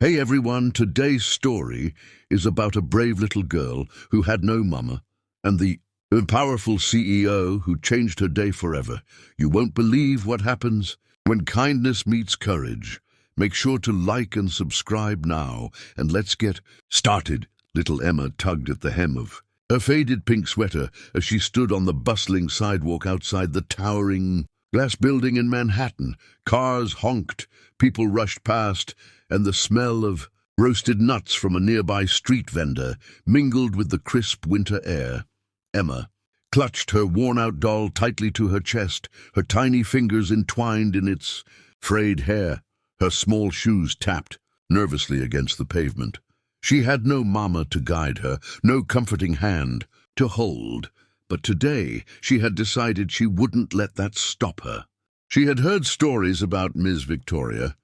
Hey everyone, today's story is about a brave little girl who had no mama and the powerful CEO who changed her day forever. You won't believe what happens when kindness meets courage. Make sure to like and subscribe now, and let's get started. Little Emma tugged at the hem of her faded pink sweater as she stood on the bustling sidewalk outside the towering glass building in Manhattan. Cars honked, people rushed past, and the smell of roasted nuts from a nearby street vendor mingled with the crisp winter air. Emma clutched her worn-out doll tightly to her chest, her tiny fingers entwined in its frayed hair. Her small shoes tapped nervously against the pavement. She had no mama to guide her, no comforting hand to hold. But today she had decided she wouldn't let that stop her. She had heard stories about Ms. Victoria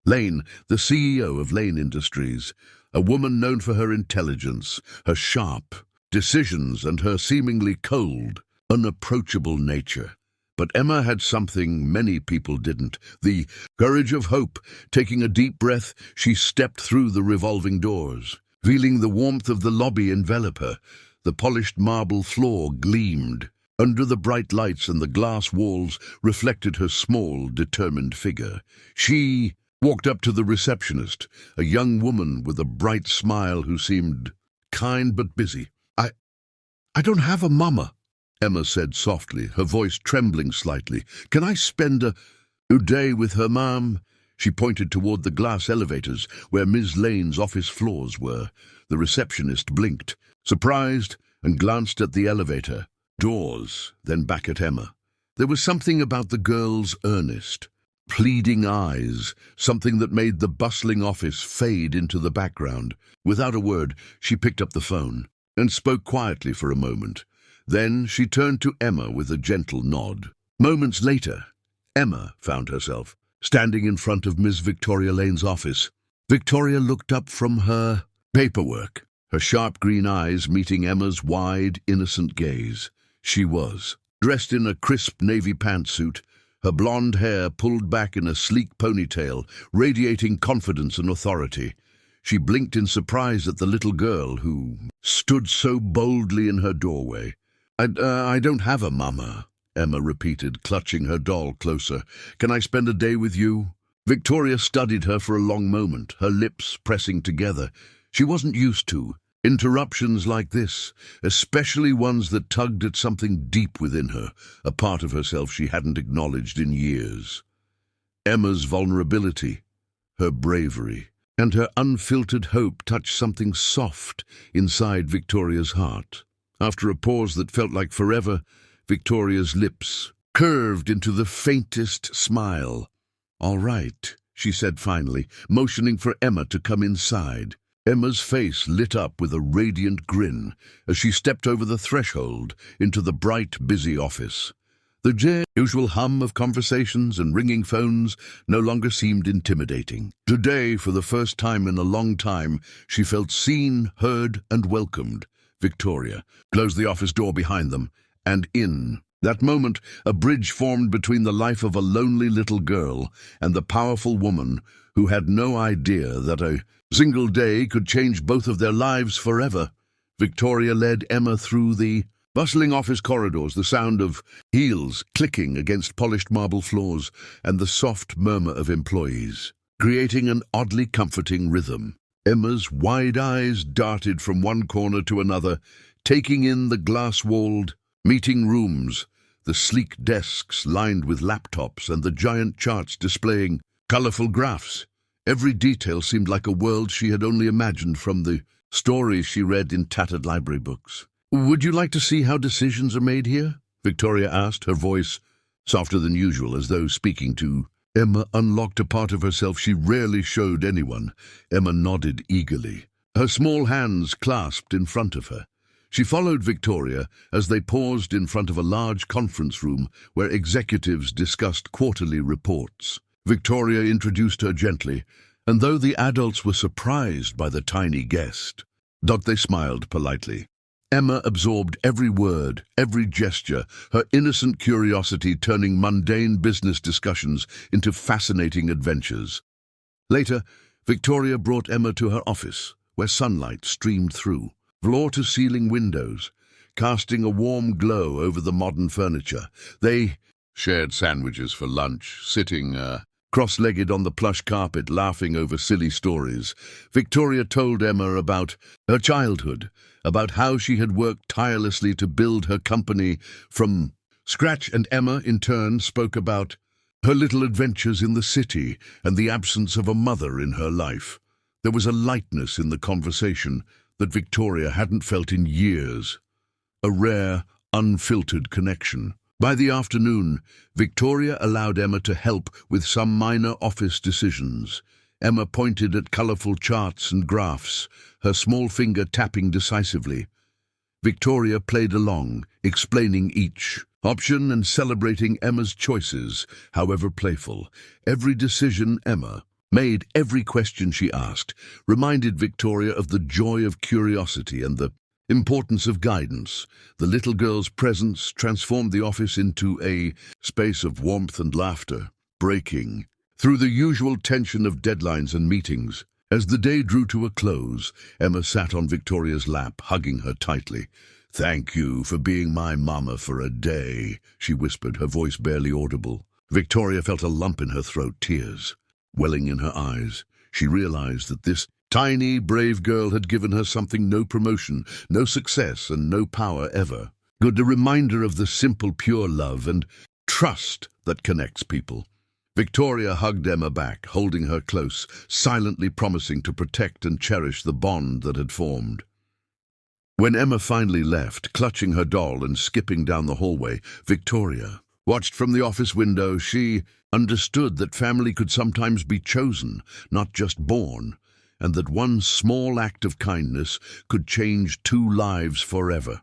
Lane, the CEO of Lane Industries, a woman known for her intelligence, her sharp decisions, and her seemingly cold, unapproachable nature. But Emma had something many people didn't, the courage of hope. Taking a deep breath, she stepped through the revolving doors, feeling the warmth of the lobby envelop her. The polished marble floor gleamed under the bright lights, and the glass walls reflected her small, determined figure. She walked up to the receptionist, a young woman with a bright smile who seemed kind but busy. I don't have a mama, Emma said softly, her voice trembling slightly. Can I spend a day with her, ma'am? She pointed toward the glass elevators where Ms. Lane's office floors were. The receptionist blinked, surprised, and glanced at the elevator doors, then back at Emma. There was something about the girl's earnest, pleading eyes, something that made the bustling office fade into the background. Without a word, she picked up the phone and spoke quietly for a moment. Then she turned to Emma with a gentle nod. Moments later, Emma found herself standing in front of Miss Victoria Lane's office. Victoria looked up from her paperwork, her sharp green eyes meeting Emma's wide, innocent gaze. She was dressed in a crisp navy pantsuit, her blonde hair pulled back in a sleek ponytail, radiating confidence and authority. She blinked in surprise at the little girl who stood so boldly in her doorway. I don't have a mama, Emma repeated, clutching her doll closer. Can I spend a day with you? Victoria studied her for a long moment, her lips pressing together. She wasn't used to interruptions like this, especially ones that tugged at something deep within her, a part of herself she hadn't acknowledged in years. Emma's vulnerability, her bravery, and her unfiltered hope touched something soft inside Victoria's heart. After a pause that felt like forever, Victoria's lips curved into the faintest smile. "All right," she said finally, motioning for Emma to come inside. Emma's face lit up with a radiant grin as she stepped over the threshold into the bright, busy office. The usual hum of conversations and ringing phones no longer seemed intimidating. Today, for the first time in a long time, she felt seen, heard, and welcomed. Victoria closed the office door behind them, and in that moment, a bridge formed between the life of a lonely little girl and the powerful woman who had no idea that a single day could change both of their lives forever. Victoria led Emma through the bustling office corridors, the sound of heels clicking against polished marble floors and the soft murmur of employees, creating an oddly comforting rhythm. Emma's wide eyes darted from one corner to another, taking in the glass-walled meeting rooms, the sleek desks lined with laptops, and the giant charts displaying colorful graphs. Every detail seemed like a world she had only imagined from the stories she read in tattered library books. "Would you like to see how decisions are made here?" Victoria asked, her voice softer than usual, as though speaking to Emma unlocked a part of herself she rarely showed anyone. Emma nodded eagerly, her small hands clasped in front of her. She followed Victoria as they paused in front of a large conference room where executives discussed quarterly reports. Victoria introduced her gently, and though the adults were surprised by the tiny guest, they smiled politely. Emma absorbed every word, every gesture, her innocent curiosity turning mundane business discussions into fascinating adventures. Later, Victoria brought Emma to her office, where sunlight streamed through floor-to-ceiling windows, casting a warm glow over the modern furniture. They shared sandwiches for lunch, sitting cross-legged on the plush carpet, laughing over silly stories. Victoria told Emma about her childhood, about how she had worked tirelessly to build her company from scratch, and Emma, in turn, spoke about her little adventures in the city and the absence of a mother in her life. There was a lightness in the conversation that Victoria hadn't felt in years, a rare, unfiltered connection. By the afternoon, Victoria allowed Emma to help with some minor office decisions. Emma pointed at colorful charts and graphs, her small finger tapping decisively. Victoria played along, explaining each option and celebrating Emma's choices, however playful. Every decision Emma made, every question she asked, reminded Victoria of the joy of curiosity and the importance of guidance. The little girl's presence transformed the office into a space of warmth and laughter, breaking through the usual tension of deadlines and meetings. As the day drew to a close, Emma sat on Victoria's lap, hugging her tightly. "Thank you for being my mama for a day," she whispered, her voice barely audible. Victoria felt a lump in her throat, tears welling in her eyes. She realized that this tiny, brave girl had given her something no promotion, no success, and no power ever. Good, a reminder of the simple, pure love and trust that connects people. Victoria hugged Emma back, holding her close, silently promising to protect and cherish the bond that had formed. When Emma finally left, clutching her doll and skipping down the hallway, Victoria watched from the office window. She understood that family could sometimes be chosen, not just born, and that one small act of kindness could change two lives forever.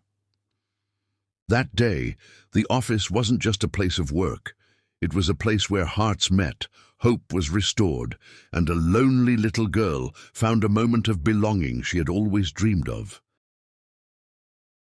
That day, the office wasn't just a place of work. It was a place where hearts met, hope was restored, and a lonely little girl found a moment of belonging she had always dreamed of.